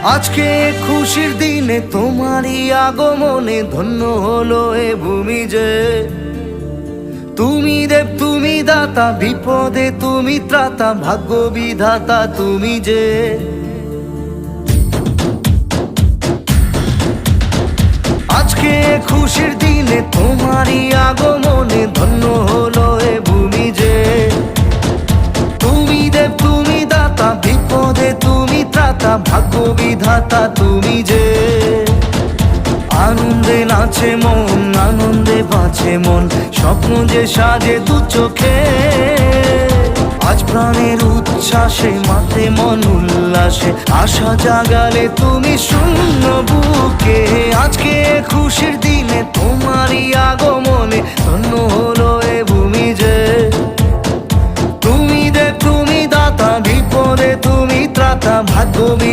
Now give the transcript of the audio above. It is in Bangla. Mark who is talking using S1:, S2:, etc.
S1: আজকে খুশির দিনে তোমারই আগমনে ধন্য হলো এ ভূমি যে। তুমি দেব তুমি দাতা, বিপদে তুমি ত্রাতা, ভাগ্য বিধাতা তুমি যে। আজকে খুশির দিনে তোমারই আগমনে ধন্য হলো এ ভূমি যে। তুমি দেব তুমি দাতা, বিপদে তুমি ত্রাতা, ভাগ্য বিধাতা তুমি যে। আনন্দে নাচে মন, আনন্দে বাঁচে মন, স্বপ্ন যে সাজে দু চোখে। আজ প্রাণের উচ্ছ্বাসে মাতে মন উল্লাসে, আশা জাগালে তুমি শূন্য বুকে। আজকে খুশির দিনে তোমারই আগমনে ধন্য হলো এ ভূমি যে। তুমি দেব তুমি দাতা, বিপদে তুমি ত্রাতা, ভাগ্য বিধাতা